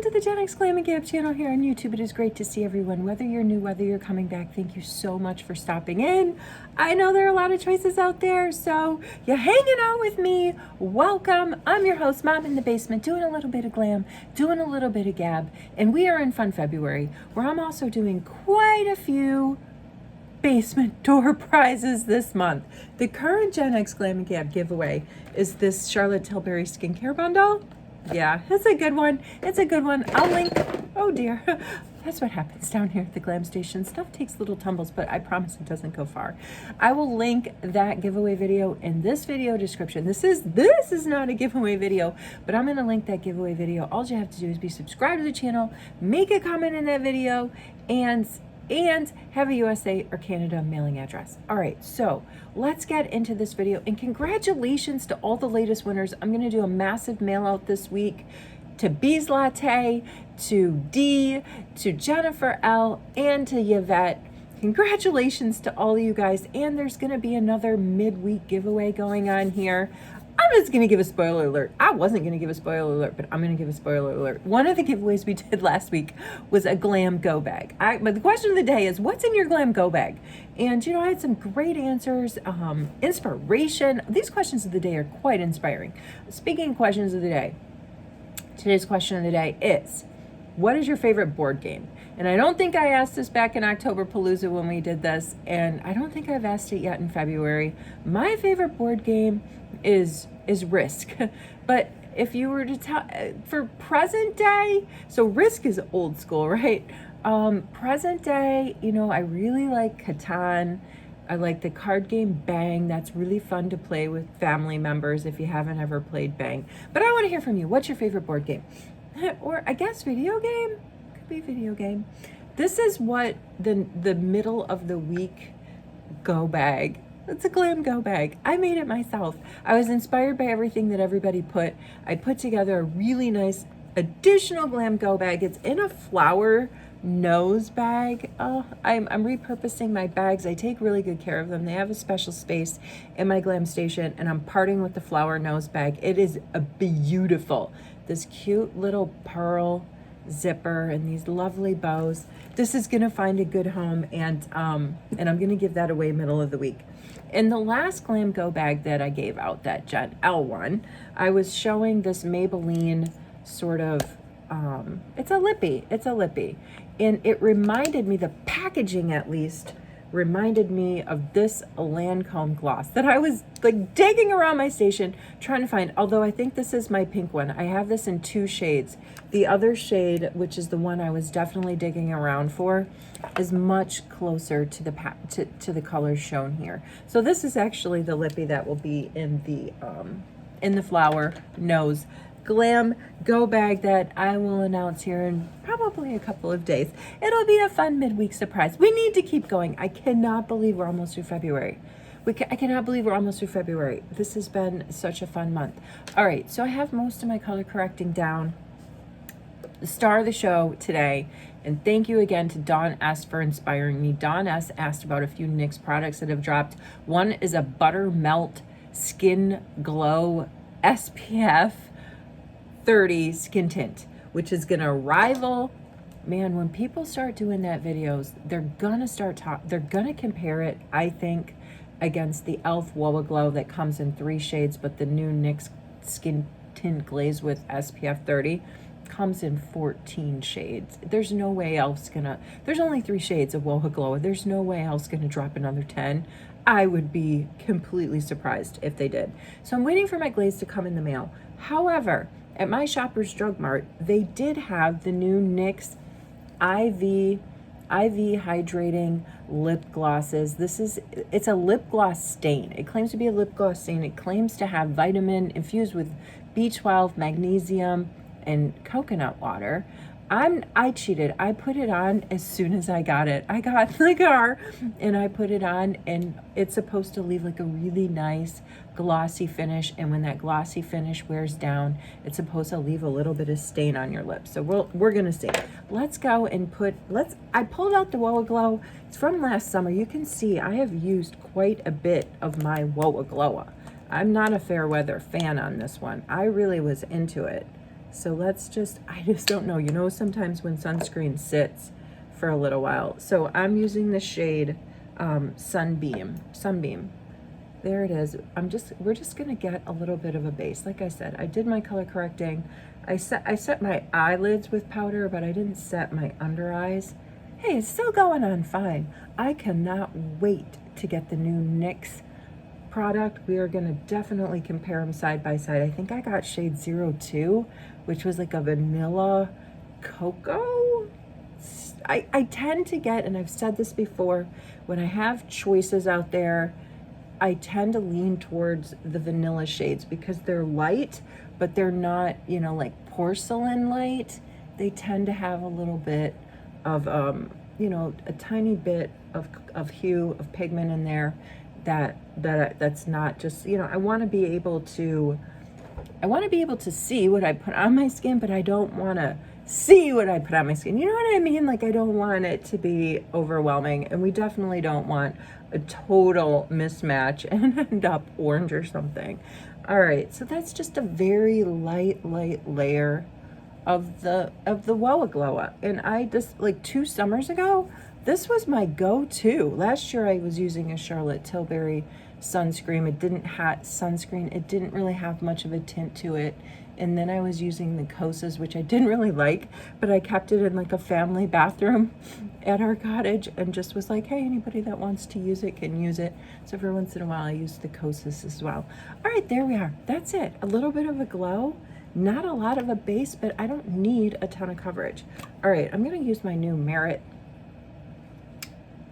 to the NYX Glam and Gab channel here on YouTube. It is great to see everyone, whether you're new, whether you're coming back. Thank you so much for stopping in. I know there are a lot of choices out there, so you're hanging out with me. Welcome. I'm your host, Mom in the Basement, doing a little bit of glam, doing a little bit of gab, and we are in Fun February, where I'm also doing quite a few basement door prizes this month. The current NYX Glam and Gab giveaway is this Charlotte Tilbury skincare bundle. Yeah, it's a good one. It's a good one. I'll link. Oh dear. That's what happens down here at the Glam Station. Stuff takes little tumbles, but I promise it doesn't go far. I will link that giveaway video in this video description. This is not a giveaway video, but I'm going to link that giveaway video. All you have to do is be subscribed to the channel, make a comment in that video, and have a USA or Canada mailing address. All right, so let's get into this video, and congratulations to all the latest winners. I'm gonna do a massive mail out this week to Bees Latte, to D, to Jennifer L, and to Yvette. Congratulations to all of you guys, and there's gonna be another midweek giveaway going on here. I'm just going to give a spoiler alert. I wasn't going to give a spoiler alert, but I'm going to give a spoiler alert. One of the giveaways we did last week was a Glam Go Bag. But the question of the day is, what's in your Glam Go Bag? And, I had some great answers, inspiration. These questions of the day are quite inspiring. Speaking of questions of the day, today's question of the day is, what is your favorite board game? And I don't think I asked this back in October Palooza when we did this, and I don't think I've asked it yet in February. My favorite board game is Risk. But if you were to tell, for present day, so Risk is old school, right? Present day, I really like Catan. I like the card game Bang. That's really fun to play with family members if you haven't ever played Bang. But I want to hear from you. What's your favorite board game? Or I guess video game? Could be video game. This is what the middle of the week go bag. It's a Glam Go Bag. I made it myself. I was inspired by everything that everybody put. I put together a really nice additional Glam Go Bag. It's in a flower nose bag. Oh, I'm repurposing my bags. I take really good care of them. They have a special space in my Glam Station, and I'm parting with the flower nose bag. It is a beautiful. This cute little pearl zipper and these lovely bows. This is gonna find a good home, and I'm gonna give that away middle of the week. In the last Glam Go Bag that I gave out, that Jen L one, I was showing this Maybelline sort of, it's a lippy, and it reminded me, the packaging at least, reminded me of this Lancome gloss that I was like digging around my station trying to find, although I think this is my pink one. I have this in 2 shades. The other shade, which is the one I was definitely digging around for, is much closer to the colors shown here. So this is actually the lippy that will be in the flower nose Glam Go Bag that I will announce here in probably a couple of days. It'll be a fun midweek surprise. We need to keep going. I cannot believe we're almost through February. I cannot believe we're almost through February. This has been such a fun month. All right, so I have most of my color correcting down. The star of the show today, and thank you again to Dawn S for inspiring me. Dawn S asked about a few NYX products that have dropped. One is a Butter Melt Skin Glow SPF 30 skin tint, which is gonna rival, man, when people start doing that videos, they're gonna compare it, I think, against the e.l.f. Woa Glow that comes in 3 shades, but the new NYX skin tint glaze with SPF 30 comes in 14 shades. There's no way e.l.f.'s gonna, there's only 3 shades of Woa Glow. There's no way e.l.f.'s gonna drop another 10. I would be completely surprised if they did. So I'm waiting for my glaze to come in the mail. However, at my Shoppers Drug Mart, they did have the new NYX IV Hydrating lip glosses. It's a lip gloss stain. It claims to be a lip gloss stain. It claims to have vitamin infused with B12, magnesium, and coconut water. I cheated. I put it on as soon as I got it. I got in the car and I put it on, and it's supposed to leave like a really nice glossy finish. And when that glossy finish wears down, it's supposed to leave a little bit of stain on your lips. So we're gonna see. Let's go and I pulled out the Woa Glow. It's from last summer. You can see I have used quite a bit of my Woa Glow. I'm not a fair weather fan on this one. I really was into it. So I just don't know. You know, sometimes when sunscreen sits for a little while. So I'm using the shade Sunbeam. There it is. We're just gonna get a little bit of a base. Like I said, I did my color correcting. I set my eyelids with powder, but I didn't set my under eyes. Hey, it's still going on fine. I cannot wait to get the new NYX product. We are gonna definitely compare them side by side. I think I got shade 02, which was like a vanilla cocoa. I tend to get, and I've said this before, when I have choices out there, I tend to lean towards the vanilla shades because they're light, but they're not, you know, like porcelain light. They tend to have a little bit of, you know, a tiny bit of hue, of pigment in there that's not just, you know, I want to be able to see what I put on my skin, but I don't want to see what I put on my skin. You know what I mean? Like, I don't want it to be overwhelming, and we definitely don't want a total mismatch and end up orange or something. All right, so that's just a very light layer of the Woa Glowa. And I just, like 2 summers ago, this was my go-to. Last year I was using a Charlotte Tilbury sunscreen. It didn't really have much of a tint to it. And then I was using the Kosas, which I didn't really like, but I kept it in like a family bathroom at our cottage and just was like, hey, anybody that wants to use it can use it. So every once in a while I use the Kosas as well. All right, there we are. That's it. A little bit of a glow, not a lot of a base, but I don't need a ton of coverage. All right, I'm gonna use my new Merit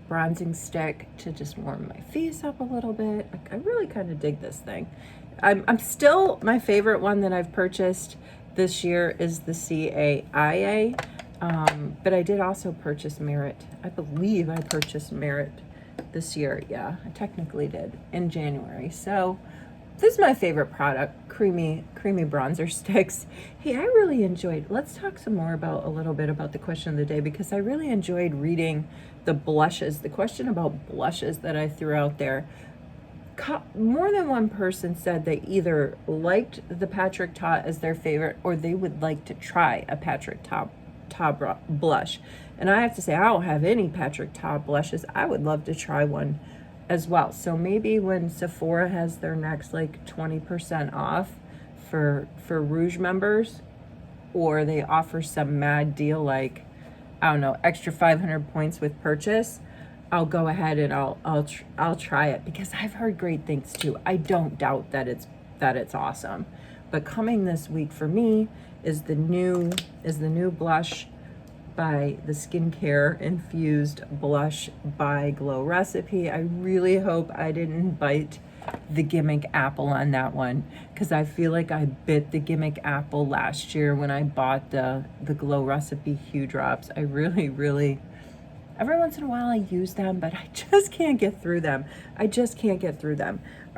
bronzing stick to just warm my face up a little bit. I really kind of dig this thing. I'm still, my favorite one that I've purchased this year is the CAIA, but I did also purchase Merit. I believe I purchased Merit this year. Yeah, I technically did in January. So this is my favorite product, creamy bronzer sticks. Hey, I really enjoyed, let's talk some more about a little bit about the question of the day, because I really enjoyed reading the blushes, the question about blushes that I threw out there. More than one person said they either liked the Patrick Ta as their favorite, or they would like to try a Patrick Ta blush. And I have to say, I don't have any Patrick Ta blushes. I would love to try one as well. So maybe when Sephora has their next like 20% off for Rouge members, or they offer some mad deal like, I don't know, extra 500 points with purchase, I'll go ahead and I'll try it, because I've heard great things too. I don't doubt that it's awesome. But coming this week for me is the new blush by the Skincare Infused Blush by Glow Recipe. I really hope I didn't bite the gimmick apple on that one, because I feel like I bit the gimmick apple last year when I bought the Glow Recipe Hue Drops. I really, every once in a while I use them, but I just can't get through them.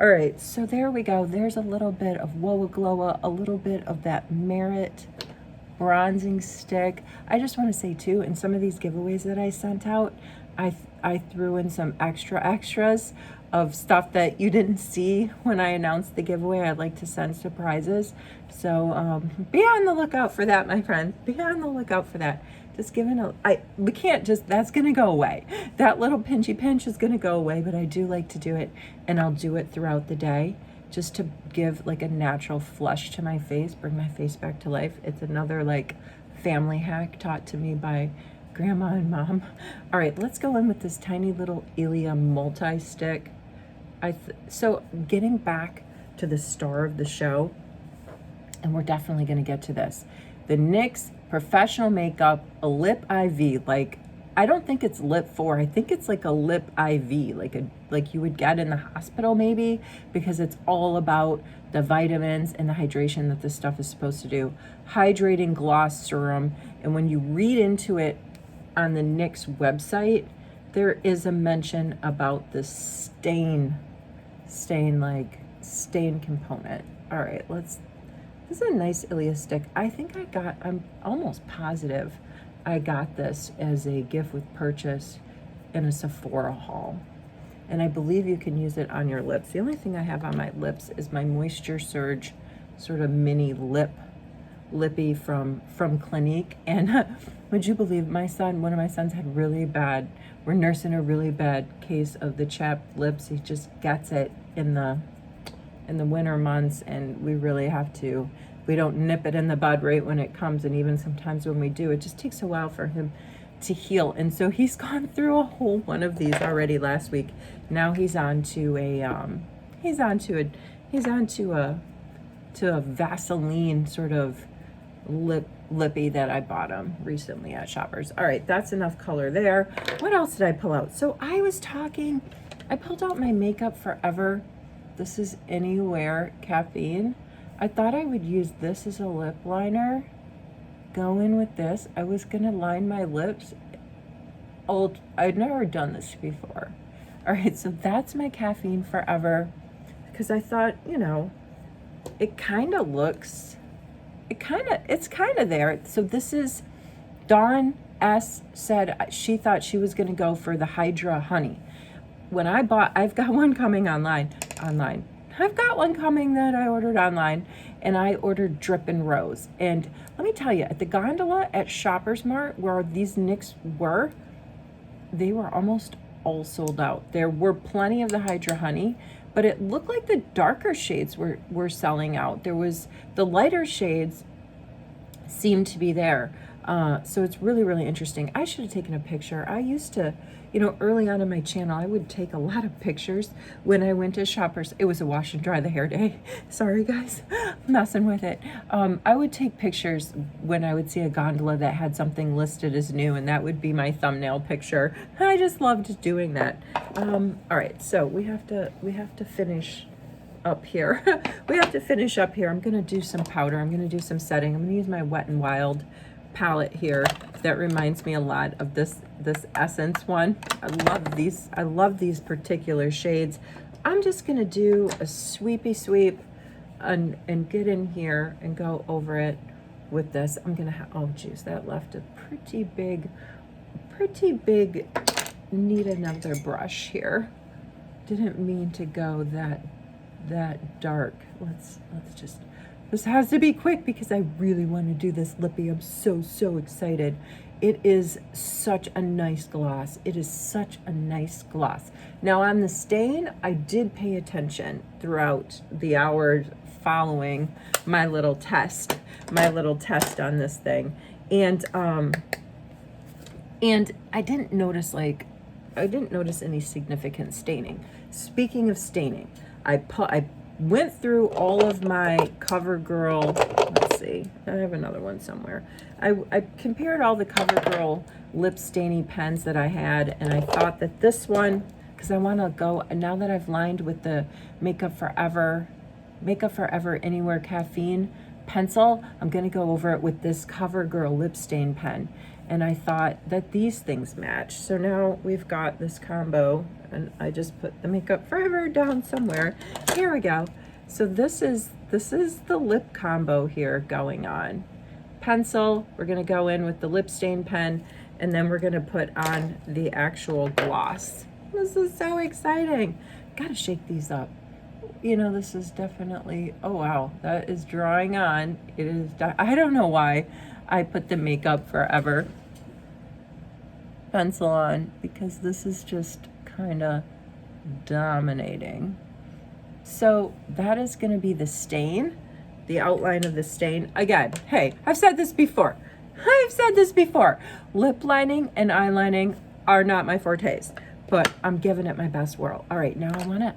All right, so there we go. There's a little bit of Woa Glowa, a little bit of that Merit bronzing stick. I just want to say too, in some of these giveaways that I sent out, I threw in some extras of stuff that you didn't see when I announced the giveaway. I'd like to send surprises. So be on the lookout for that, my friend. Be on the lookout for that. Just we can't just, that's gonna go away. That little pinchy pinch is gonna go away, but I do like to do it, and I'll do it throughout the day just to give like a natural flush to my face, bring my face back to life. It's another like family hack taught to me by grandma and mom. All right, let's go in with this tiny little Ilia multi-stick. So getting back to the star of the show, and we're definitely gonna get to this, the NYX Professional Makeup, a lip IV. Like, I don't think it's lip 4. I think it's like a lip IV, like you would get in the hospital maybe, because it's all about the vitamins and the hydration that this stuff is supposed to do. Hydrating gloss serum. And when you read into it on the NYX website, there is a mention about the stain component. All right, this is a nice Ilia stick. I'm almost positive I got this as a gift with purchase in a Sephora haul. And I believe you can use it on your lips. The only thing I have on my lips is my Moisture Surge sort of mini lip lippy from Clinique. And would you believe one of my sons had we're nursing a really bad case of the chapped lips. He just gets it in the winter months, and we really have to, we don't nip it in the bud right when it comes, and even sometimes when we do, it just takes a while for him to heal. And so he's gone through a whole one of these already last week. Now he's on to a Vaseline sort of lippy that I bought him recently at Shoppers. All right, that's enough color there. What else did I pull out? So I pulled out my Makeup Forever. This is Anywhere Caffeine. I thought I would use this as a lip liner. Go in with this. I was gonna line my lips. I'd never done this before. All right, so that's my Caffeine Forever, because I thought, it's kind of there. So this is, Dawn S said she thought she was going to go for the Hydra Honey. I've got one coming online. I've got one coming that I ordered online, and I ordered Drip and Rose. And let me tell you, at the gondola at Shoppers Mart where these NYX were, they were almost all sold out. There were plenty of the Hydra Honey, but it looked like the darker shades were selling out. There was the lighter shades seemed to be there. So it's really, really interesting. I should have taken a picture. I used to, early on in my channel, I would take a lot of pictures when I went to Shoppers. It was a wash and dry the hair day. Sorry guys, messing with it. I would take pictures when I would see a gondola that had something listed as new, and that would be my thumbnail picture. I just loved doing that. All right, so we have to finish up here. We have to finish up here. I'm gonna do some powder. I'm gonna do some setting. I'm gonna use my Wet n Wild palette here. That reminds me a lot of this Essence one. I love these particular shades. I'm just gonna do a sweepy sweep and get in here and go over it with this. I'm gonna oh geez, that left a pretty big, need another brush here. Didn't mean to go that dark. Let's just, this has to be quick because I really want to do this lippy. I'm so excited. It is such a nice gloss. It is such a nice gloss. Now on the stain, I did pay attention throughout the hours following my little test on this thing. And I didn't notice any significant staining. Speaking of staining, I went through all of my CoverGirl, let's see, I have another one somewhere. I compared all the CoverGirl lip staining pens that I had, and I thought that this one, because I want to go, now that I've lined with the Makeup Forever Anywhere Caffeine pencil, I'm going to go over it with this CoverGirl lip stain pen. And I thought that these things match. So now we've got this combo, and I just put the Makeup Forever down somewhere. Here we go. So this is the lip combo here going on. Pencil, we're gonna go in with the lip stain pen, and then we're gonna put on the actual gloss. This is so exciting. Gotta shake these up. This is definitely, oh wow, that is drawing on. It is, I don't know why I put the Makeup Forever pencil on, because this is just kind of dominating. So that is going to be the stain, the outline of the stain. Again, hey, I've said this before. Lip lining and eyelining are not my fortes, but I'm giving it my best whirl. All right, now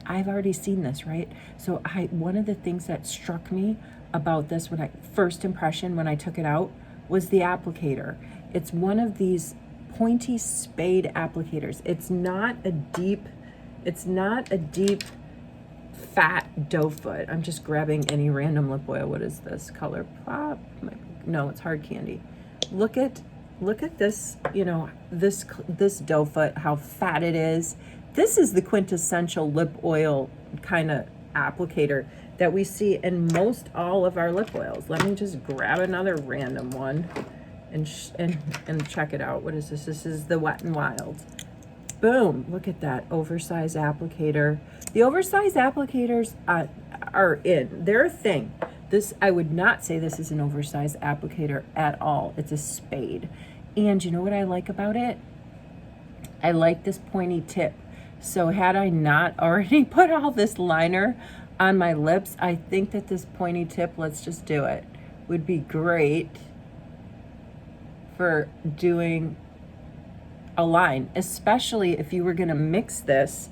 I've already seen this, right? So one of the things that struck me about this first impression when I took it out was the applicator. It's one of these pointy spade applicators. It's not a deep fat doe foot. I'm just grabbing any random lip oil. What is this color? Pop? No, it's Hard Candy. Look at this, this doe foot, how fat it is. This is the quintessential lip oil kind of applicator that we see in most all of our lip oils. Let me just grab another random one and check it out. What is this? This is the Wet n Wild. Boom, look at that oversized applicator. The oversized applicators are in. They're a thing. This, I would not say this is an oversized applicator at all. It's a spade. And you know what I like about it? I like this pointy tip. So had I not already put all this liner on my lips, I think that this pointy tip, let's just do it, would be great for doing a line, especially if you were gonna mix this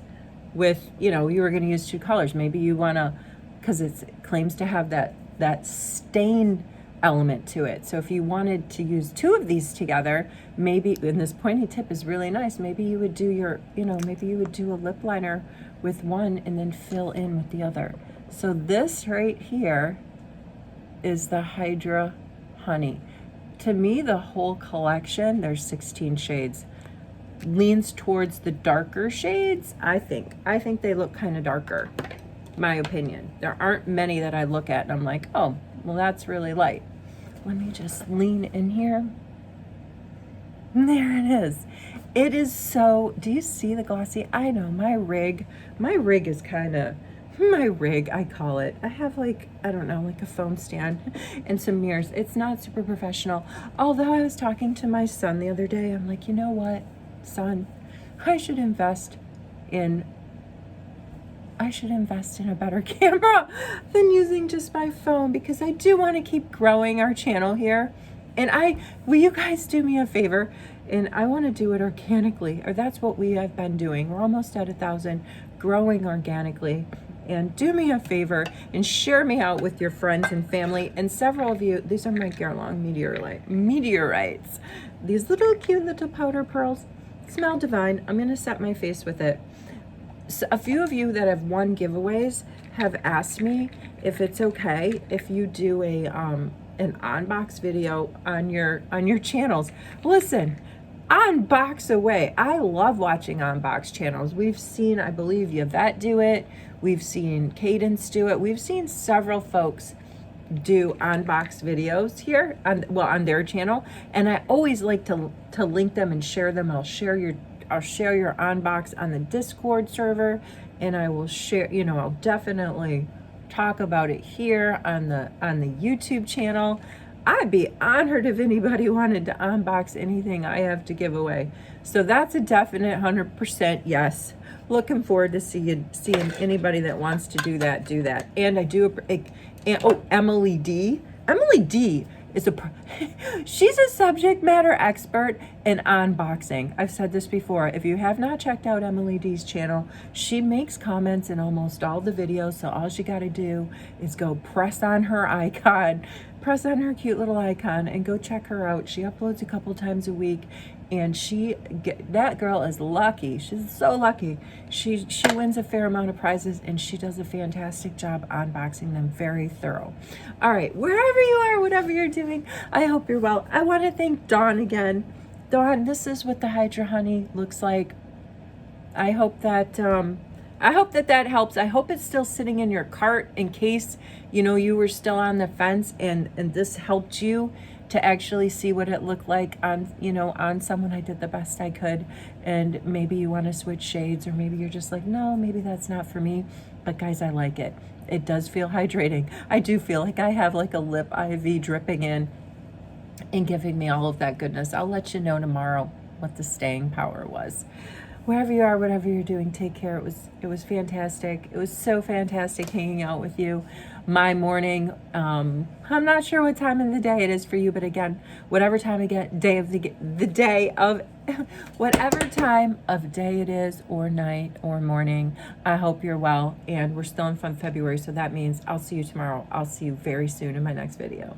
with, you know, you were gonna use two colors. Maybe you wanna, because it claims to have that stain element to it. So if you wanted to use two of these together, maybe, and this pointy tip is really nice, maybe you would do your, you know, maybe you would do a lip liner with one and then fill in with the other. So this right here is the Hydra Honey. To me, the whole collection, there's 16 shades, leans towards the darker shades. I think they look kind of darker, my opinion. There aren't many that I look at and I'm like, oh, well, that's really light. Let me just lean in here. There it is. It is so, do you see the glossy? I know, my rig is kind of, my rig, I call it. I have like, I don't know, like a phone stand and some mirrors. It's not super professional. Although I was talking to my son the other day, I'm like, you know what, son, I should invest in a better camera than using just my phone, because I do want to keep growing our channel here. And will you guys do me a favor? And I want to do it organically, or that's what we have been doing. We're almost at 1,000, growing organically. And do me a favor and share me out with your friends and family. And several of you, these are my Guerlain meteorites. These little cute little powder pearls smell divine. I'm going to set my face with it. So a few of you that have won giveaways have asked me if it's okay if you do an unbox video on your channels. Listen, unbox away. I love watching unbox channels. We've seen, I believe, Yvette do it. We've seen Cadence do it. We've seen several folks do unbox videos here on their channel, and I always like to link them and share them. I'll share your unbox on the Discord server, and I will share, you know, I'll definitely talk about it here on the YouTube channel. I'd be honored if anybody wanted to unbox anything I have to give away. So that's a definite 100% yes. Looking forward to seeing anybody that wants to do that, do that. And I do, Emily D. Emily D is she's a subject matter expert in unboxing. I've said this before. If you have not checked out Emily D's channel, she makes comments in almost all the videos. So all you got to do is go press on her icon, press on her cute little icon, and go check her out. She uploads a couple times a week, and that girl is lucky. She's so lucky. She wins a fair amount of prizes, and she does a fantastic job unboxing them. Very thorough. All right, wherever you are, whatever you're doing, I hope you're well. I want to thank Dawn again. Dawn, this is what the Hydra Honey looks like. I hope that that helps. I hope it's still sitting in your cart in case, you know, you were still on the fence and this helped you to actually see what it looked like on, you know, on someone. I did the best I could, and maybe you want to switch shades, or maybe you're just like, no, maybe that's not for me. But guys, I like it. It does feel hydrating. I do feel like I have like a lip IV dripping in and giving me all of that goodness. I'll let you know tomorrow what the staying power was. Wherever you are, whatever you're doing, take care. It was fantastic. It was so fantastic hanging out with you. My morning, I'm not sure what time of the day it is for you, but again, whatever time of day whatever time of day it is, or night or morning, I hope you're well. And we're still in February, so that means I'll see you tomorrow. I'll see you very soon in my next video.